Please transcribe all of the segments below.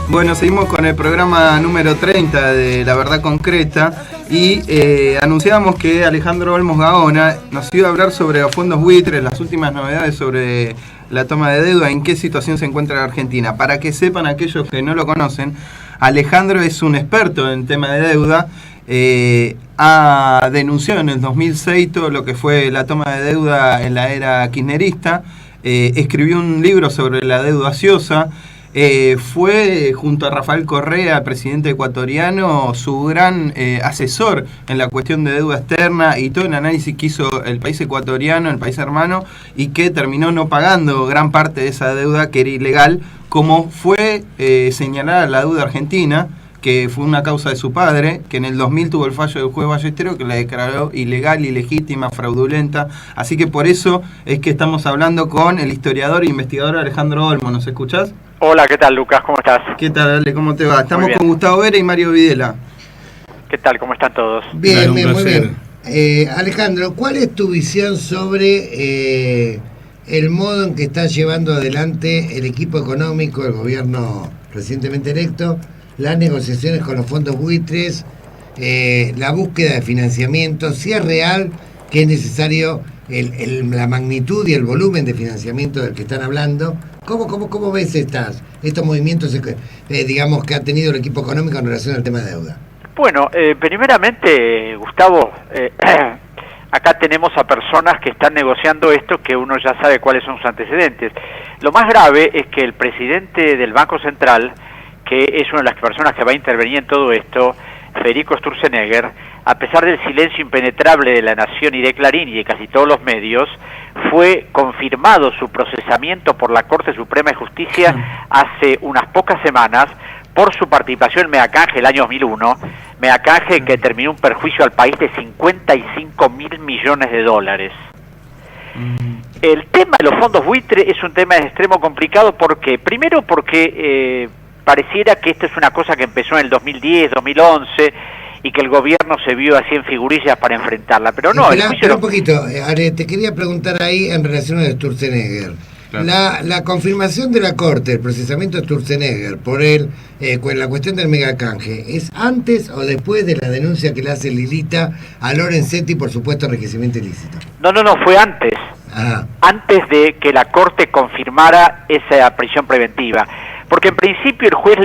Bueno, seguimos con el programa número 30 de La Verdad Concreta y anunciábamos que Alejandro Olmos Gaona nos iba a hablar sobre los fondos buitres, las últimas novedades sobre la toma de deuda, en qué situación se encuentra la Argentina. Para que sepan aquellos que no lo conocen, Alejandro es un experto en tema de deuda. Ha denunciado en el 2006 todo lo que fue la toma de deuda en la era kirchnerista. Escribió un libro sobre la deuda ociosa. Fue junto a Rafael Correa, presidente ecuatoriano, su gran asesor en la cuestión de deuda externa y todo el análisis que hizo el país ecuatoriano, el país hermano, y que terminó no pagando gran parte de esa deuda que era ilegal, como fue señalada la deuda argentina, que fue una causa de su padre, que en el 2000 tuvo el fallo del juez Ballesteros que la declaró ilegal, ilegítima, fraudulenta. Así que por eso es que estamos hablando con el historiador e investigador Alejandro Olmos. ¿Nos escuchás? Hola, ¿qué tal, Lucas? ¿Cómo estás? ¿Qué tal, Ale? ¿Cómo te va? Estamos con Gustavo Vera y Mario Videla. ¿Qué tal? ¿Cómo están todos? Bien, muy bien. Alejandro, ¿cuál es tu visión sobre el modo en que está llevando adelante el equipo económico, el gobierno recientemente electo, las negociaciones con los fondos buitres, la búsqueda de financiamiento, si es real que es necesario la magnitud y el volumen de financiamiento del que están hablando? ¿Cómo ves estos movimientos, digamos, que ha tenido el equipo económico en relación al tema de deuda? Bueno, primeramente, Gustavo, acá tenemos a personas que están negociando esto que uno ya sabe cuáles son sus antecedentes. Lo más grave es que el presidente del Banco Central, que es una de las personas que va a intervenir en todo esto, Federico Sturzenegger, a pesar del silencio impenetrable de La Nación y de Clarín y de casi todos los medios, fue confirmado su procesamiento por la Corte Suprema de Justicia hace unas pocas semanas por su participación en Megacanje el año 2001, Megacanje que terminó un perjuicio al país de 55.000 millones de dólares. El tema de los fondos buitre es un tema de extremo complicado porque, primero porque pareciera que esto es una cosa que empezó en el 2010, 2011 y que el gobierno se vio así en figurillas para enfrentarla, pero no. Espera un poquito, Ale, te quería preguntar ahí en relación a Sturzenegger. Claro. La confirmación de la Corte, el procesamiento de Sturzenegger por con la cuestión del megacanje, ¿es antes o después de la denuncia que le hace Lilita a Lorenzetti por supuesto enriquecimiento ilícito? No, fue antes. Antes de que la Corte confirmara esa prisión preventiva. Porque en principio el juez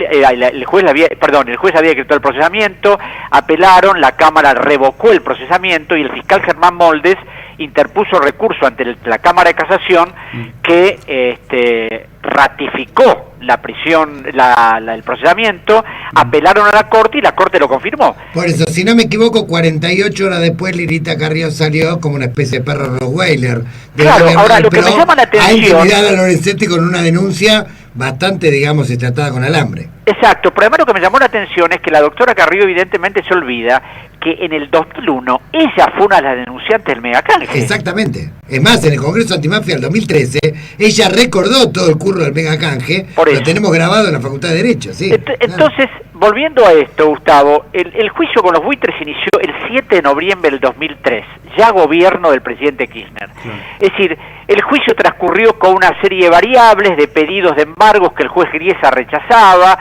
había decretado el procesamiento, apelaron, la Cámara revocó el procesamiento y el fiscal Germán Moldes interpuso recurso ante la Cámara de Casación que ratificó la prisión, el procesamiento, apelaron a la Corte y la Corte lo confirmó. Por eso, si no me equivoco, 48 horas después Lilita Carrió salió como una especie de perro Rottweiler. Claro, ahora lo que me llama la atención... Ha intimidado a Lorenzetti con una denuncia bastante, digamos, tratada con alambre. Exacto, pero además lo que me llamó la atención es que la doctora Carrió evidentemente se olvida que en el 2001 ella fue una de las denunciantes del megacanje. Exactamente. Es más, en el Congreso Antimafia del 2013, ella recordó todo el curro del megacanje. Lo tenemos grabado en la Facultad de Derecho, sí. Entonces, volviendo a esto, Gustavo, el juicio con los buitres se inició el 7 de noviembre del 2003, ya gobierno del presidente Kirchner. Es decir, el juicio transcurrió con una serie de variables, de pedidos de embargos que el juez Griesa rechazaba,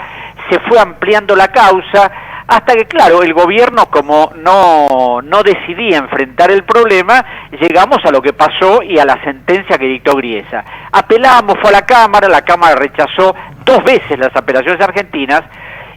se fue ampliando la causa, hasta que, claro, el gobierno, como no decidía enfrentar el problema, llegamos a lo que pasó y a la sentencia que dictó Griesa. Apelamos, fue a la Cámara rechazó 2 veces las apelaciones argentinas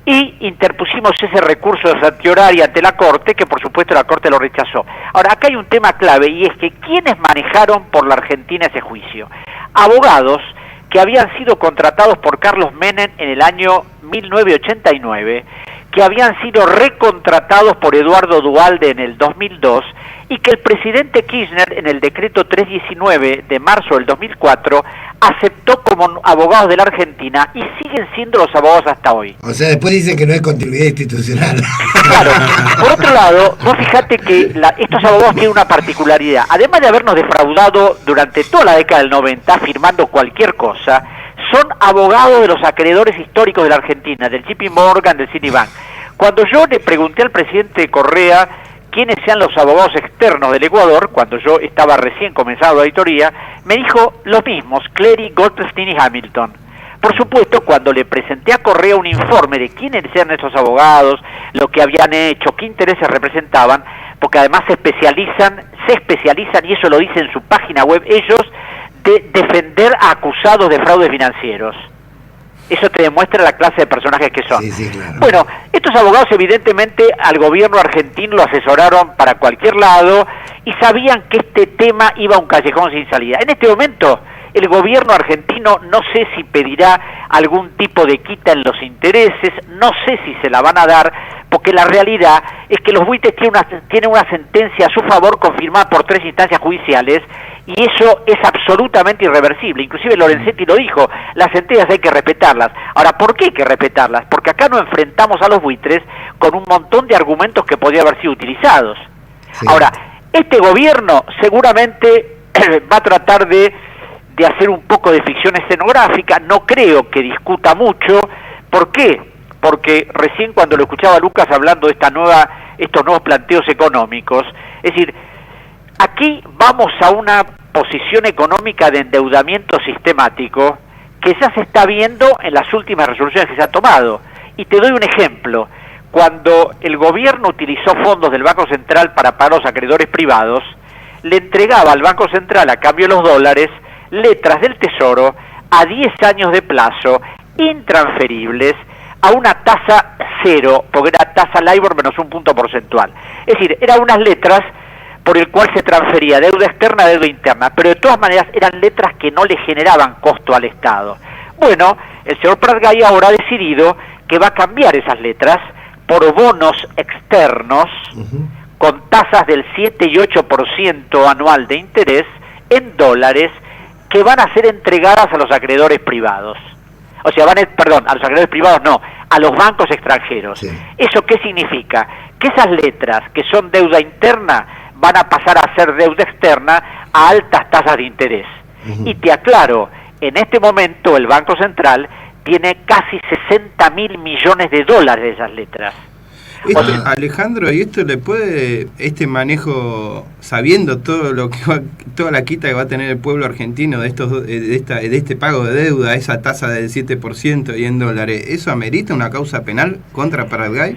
y interpusimos ese recurso de certiorari ante la Corte, que por supuesto la Corte lo rechazó. Ahora, acá hay un tema clave y es que ¿quiénes manejaron por la Argentina ese juicio? Abogados que habían sido contratados por Carlos Menem en el año 1989, que habían sido recontratados por Eduardo Duhalde en el 2002 y que el presidente Kirchner en el decreto 319 de marzo del 2004 aceptó como abogados de la Argentina y siguen siendo los abogados hasta hoy. O sea, después dicen que no hay continuidad institucional. Claro. Por otro lado, vos fijate que estos abogados tienen una particularidad. Además de habernos defraudado durante toda la década del 90 firmando cualquier cosa, son abogados de los acreedores históricos de la Argentina, del JP Morgan, del Citibank. Cuando yo le pregunté al presidente Correa quiénes sean los abogados externos del Ecuador, cuando yo estaba recién comenzado la auditoría, me dijo los mismos, Clery, Goldstein y Hamilton. Por supuesto, cuando le presenté a Correa un informe de quiénes eran estos abogados, lo que habían hecho, qué intereses representaban, porque además se especializan, y eso lo dice en su página web ellos, de defender a acusados de fraudes financieros. Eso te demuestra la clase de personajes que son. Sí, claro. Bueno, estos abogados evidentemente al gobierno argentino lo asesoraron para cualquier lado y sabían que este tema iba a un callejón sin salida. En este momento, el gobierno argentino no sé si pedirá algún tipo de quita en los intereses, no sé si se la van a dar, porque la realidad es que los buitres tienen una sentencia a su favor confirmada por 3 instancias judiciales, y eso es absolutamente irreversible. Inclusive Lorenzetti lo dijo, las sentencias hay que respetarlas. Ahora, ¿por qué hay que respetarlas? Porque acá no enfrentamos a los buitres con un montón de argumentos que podrían haber sido utilizados. Sí. Ahora, este gobierno seguramente va a tratar de hacer un poco de ficción escenográfica, no creo que discuta mucho. ¿Por qué? Porque recién cuando lo escuchaba a Lucas hablando de estos nuevos planteos económicos, es decir, aquí vamos a una posición económica de endeudamiento sistemático que ya se está viendo en las últimas resoluciones que se han tomado. Y te doy un ejemplo. Cuando el gobierno utilizó fondos del Banco Central para pagar a los acreedores privados, le entregaba al Banco Central, a cambio de los dólares, letras del Tesoro a 10 años de plazo, intransferibles, a una tasa cero, porque era tasa LIBOR menos un punto porcentual. Es decir, eran unas letras por el cual se transfería deuda externa a deuda interna, pero de todas maneras eran letras que no le generaban costo al Estado. Bueno, el señor Pratgay ahora ha decidido que va a cambiar esas letras por bonos externos con tasas del 7 y 8% anual de interés en dólares, que van a ser entregadas a los acreedores privados. O sea, a los acreedores privados no, a los bancos extranjeros. Sí. ¿Eso qué significa? Que esas letras, que son deuda interna, van a pasar a ser deuda externa a altas tasas de interés. Y te aclaro, en este momento el Banco Central tiene casi 60.000 millones de dólares de esas letras. Alejandro, ¿y esto le puede, este manejo, sabiendo todo lo que toda la quita que va a tener el pueblo argentino de este pago de deuda, esa tasa del 7% y en dólares, eso amerita una causa penal contra Pratgay?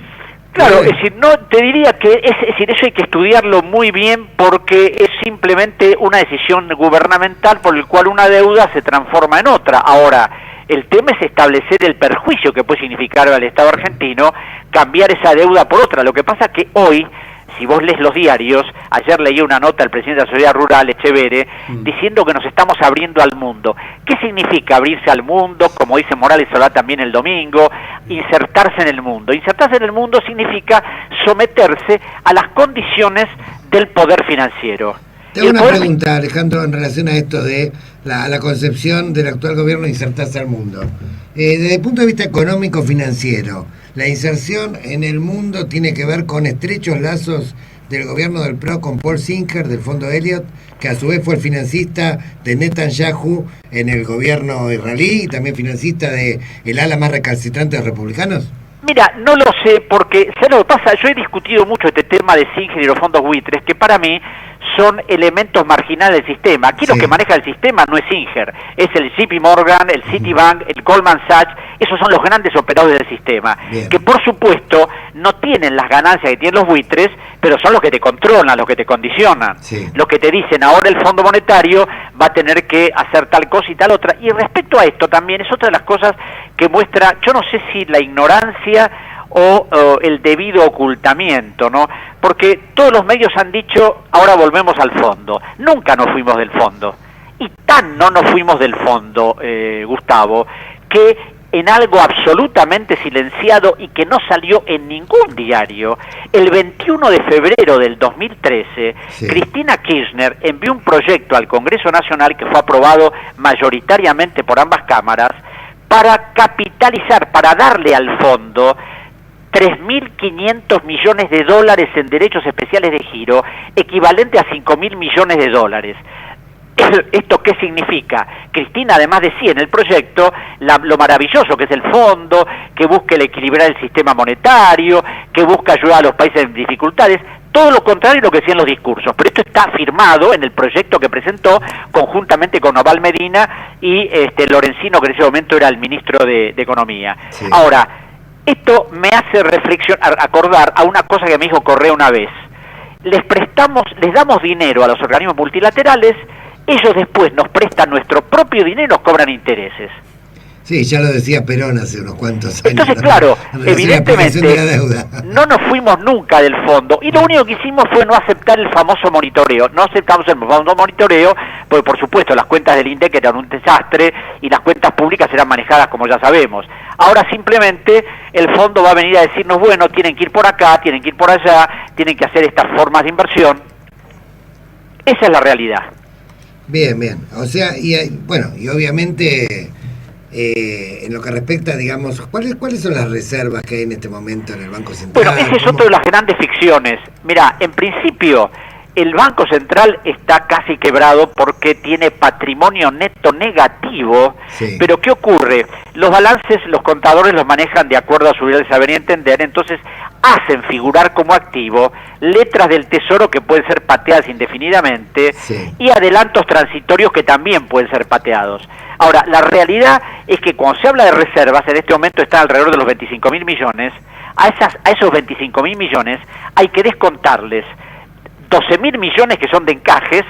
Claro, es decir, no te diría que eso hay que estudiarlo muy bien, porque es simplemente una decisión gubernamental por el cual una deuda se transforma en otra. Ahora, el tema es establecer el perjuicio que puede significar al Estado argentino cambiar esa deuda por otra. Lo que pasa es que hoy, si vos lees los diarios, ayer leí una nota del presidente de la Sociedad Rural, Echevere, diciendo que nos estamos abriendo al mundo. ¿Qué significa abrirse al mundo? Como dice Morales Solá también el domingo, insertarse en el mundo. Insertarse en el mundo significa someterse a las condiciones del poder financiero. Tengo una pregunta, Alejandro, en relación a esto de la concepción del actual gobierno de insertarse al mundo. Desde el punto de vista económico-financiero, ¿la inserción en el mundo tiene que ver con estrechos lazos del gobierno del PRO con Paul Singer del Fondo Elliott, que a su vez fue el financista de Netanyahu en el gobierno israelí y también financista de el ala más recalcitrante de los republicanos? Mira, no lo sé, porque ¿sabes lo que pasa? Yo he discutido mucho este tema de Singer y los fondos buitres, que para mí son elementos marginales del sistema. Aquí lo que maneja el sistema no es Singer, es el JP Morgan, el Citibank, el Goldman Sachs. Esos son los grandes operadores del sistema. Bien. Que por supuesto no tienen las ganancias que tienen los buitres, pero son los que te controlan, los que te condicionan, los que te dicen ahora el Fondo Monetario va a tener que hacer tal cosa y tal otra. Y respecto a esto también es otra de las cosas que muestra, yo no sé si la ignorancia o el debido ocultamiento, ¿no? Porque todos los medios han dicho, ahora volvemos al fondo. Nunca nos fuimos del fondo. Y tan no nos fuimos del fondo, Gustavo, que en algo absolutamente silenciado y que no salió en ningún diario, el 21 de febrero del 2013, Cristina Kirchner envió un proyecto al Congreso Nacional que fue aprobado mayoritariamente por ambas cámaras para capitalizar, para darle al fondo 3.500 millones de dólares en derechos especiales de giro, equivalente a 5.000 millones de dólares. ¿Esto qué significa? Cristina además decía en el proyecto lo maravilloso que es el fondo, que busca el equilibrar el sistema monetario, que busca ayudar a los países en dificultades. todo lo contrario de lo que decían los discursos, pero esto está firmado en el proyecto que presentó conjuntamente con Noval Medina y Lorenzino, que en ese momento era el ministro de Economía. Sí. Ahora, esto me hace acordar a una cosa que me dijo Correa una vez. Les damos dinero a los organismos multilaterales, ellos después nos prestan nuestro propio dinero y nos cobran intereses. Sí, ya lo decía Perón hace unos cuantos años. Entonces, claro, evidentemente no nos fuimos nunca del fondo y lo único que hicimos fue no aceptar el famoso monitoreo. No aceptamos el famoso monitoreo porque, por supuesto, las cuentas del INDEC eran un desastre y las cuentas públicas eran manejadas como ya sabemos. Ahora simplemente el fondo va a venir a decirnos, bueno, tienen que ir por acá, tienen que ir por allá, tienen que hacer estas formas de inversión. Esa es la realidad. Bien, bien. O sea, y obviamente... en lo que respecta, digamos, ¿cuáles son las reservas que hay en este momento en el Banco Central? Bueno, esa es otra de las grandes ficciones. Mirá, en principio, el Banco Central está casi quebrado porque tiene patrimonio neto negativo, sí. Pero ¿qué ocurre? Los balances, los contadores los manejan de acuerdo a su vida de saber y entender, entonces hacen figurar como activo letras del Tesoro que pueden ser pateadas indefinidamente, sí. Y adelantos transitorios que también pueden ser pateados. Ahora, la realidad es que cuando se habla de reservas, en este momento están alrededor de los 25.000 millones, a esos 25.000 millones hay que descontarles 12.000 millones que son de encajes,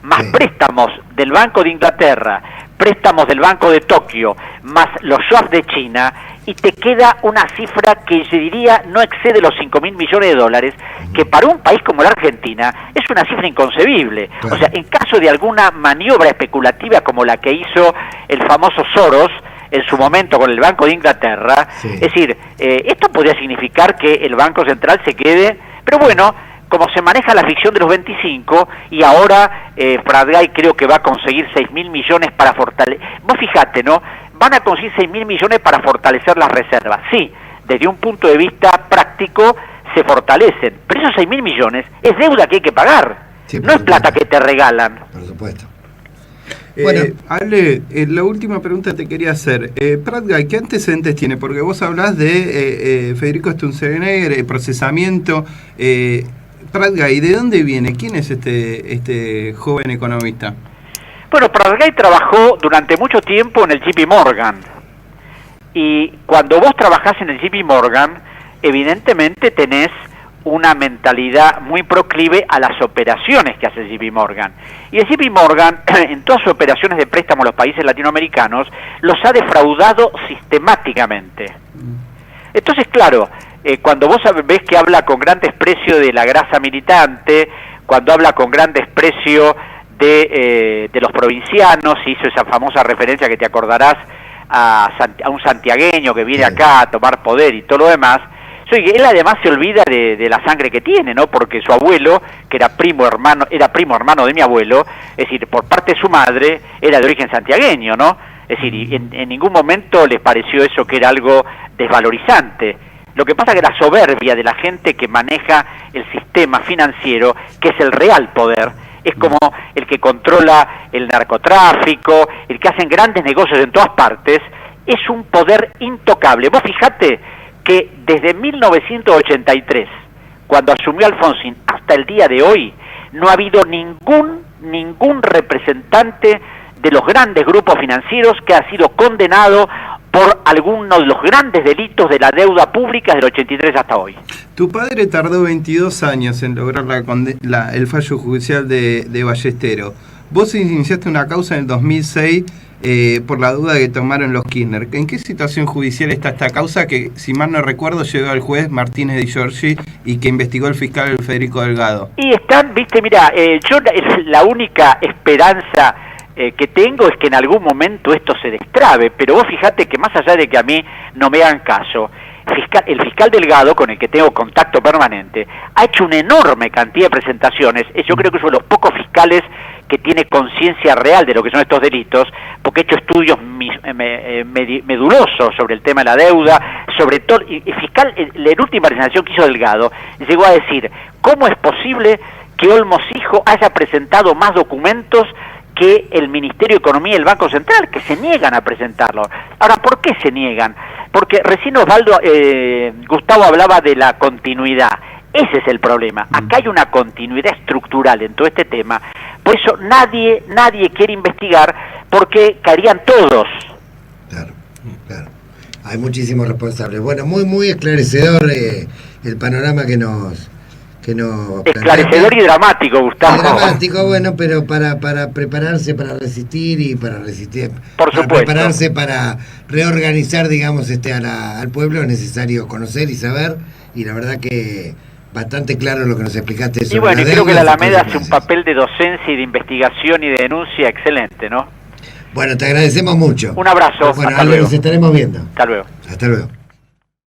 más sí. Préstamos del Banco de Inglaterra, préstamos del Banco de Tokio, más los swaps de China, y te queda una cifra que yo diría no excede los 5.000 millones de dólares, que para un país como la Argentina es una cifra inconcebible. Claro. O sea, en caso de alguna maniobra especulativa como la que hizo el famoso Soros en su momento con el Banco de Inglaterra, sí. Es decir, esto podría significar que el Banco Central se quede, pero bueno, como se maneja la ficción de los 25 y ahora Pratgay creo que va a conseguir 6.000 millones para fortalecer. Vos fijate, ¿no? Van a conseguir 6.000 millones para fortalecer las reservas. Sí, desde un punto de vista práctico se fortalecen, pero esos 6.000 millones es deuda que hay que pagar, sí, no es plata que te regalan. Por supuesto. Bueno, Ale, la última pregunta te quería hacer. Pratgay, ¿qué antecedentes tiene? Porque vos hablás de Federico Sturzenegger, procesamiento. Pratgay, ¿de dónde viene? ¿Quién es este joven economista? Bueno, Pratgay trabajó durante mucho tiempo en el JP Morgan. Y cuando vos trabajás en el JP Morgan, evidentemente tenés una mentalidad muy proclive a las operaciones que hace el JP Morgan. Y el JP Morgan, en todas sus operaciones de préstamo a los países latinoamericanos, los ha defraudado sistemáticamente. Entonces, claro, cuando vos ves que habla con gran desprecio de la grasa militante, cuando habla con gran desprecio de los provincianos, hizo esa famosa referencia que te acordarás a un santiagueño que viene acá a tomar poder y todo lo demás. Él además se olvida de la sangre que tiene, ¿no? Porque su abuelo, que era primo hermano de mi abuelo, es decir, por parte de su madre, era de origen santiagueño, ¿no? Es decir, y en ningún momento les pareció eso que era algo desvalorizante. Lo que pasa es que la soberbia de la gente que maneja el sistema financiero, que es el real poder, es como el que controla el narcotráfico, el que hacen grandes negocios en todas partes, es un poder intocable. Vos fijate que desde 1983, cuando asumió Alfonsín, hasta el día de hoy, no ha habido ningún representante de los grandes grupos financieros que ha sido condenado por alguno de los grandes delitos de la deuda pública del 83 hasta hoy. Tu padre tardó 22 años en lograr el fallo judicial de Ballestero. Vos iniciaste una causa en el 2006 por la duda que tomaron los Kirchner. ¿En qué situación judicial está esta causa que, si mal no recuerdo, llegó al juez Martínez Di Giorgi y que investigó el fiscal Federico Delgado? Y están, viste, mira, yo la única esperanza que tengo es que en algún momento esto se destrabe, pero vos fijate que más allá de que a mí no me hagan caso, el fiscal Delgado, con el que tengo contacto permanente, ha hecho una enorme cantidad de presentaciones. Yo creo que es uno de los pocos fiscales que tiene conciencia real de lo que son estos delitos, porque ha hecho estudios medulosos sobre el tema de la deuda, sobre todo, y el fiscal, la última presentación que hizo Delgado, llegó a decir, ¿cómo es posible que Olmos Hijo haya presentado más documentos que el Ministerio de Economía y el Banco Central, que se niegan a presentarlo? Ahora, ¿por qué se niegan? Porque recién Gustavo hablaba de la continuidad. Ese es el problema. Acá hay una continuidad estructural en todo este tema. Por eso nadie quiere investigar, porque caerían todos. Claro, claro. Hay muchísimos responsables. Bueno, muy esclarecedor el panorama que nos esclarecedor y dramático, Gustavo. Dramático, bueno, pero para prepararse para resistir y para resistir. Por para supuesto. Prepararse para reorganizar, digamos, al pueblo es necesario conocer y saber. Y la verdad que bastante claro lo que nos explicaste. Y bueno, y creo que la Alameda hace un papel de docencia y de investigación y de denuncia excelente, ¿no? Bueno, te agradecemos mucho. Un abrazo. Bueno, Hasta Álvaro, luego. nos estaremos viendo. Hasta luego. Hasta luego.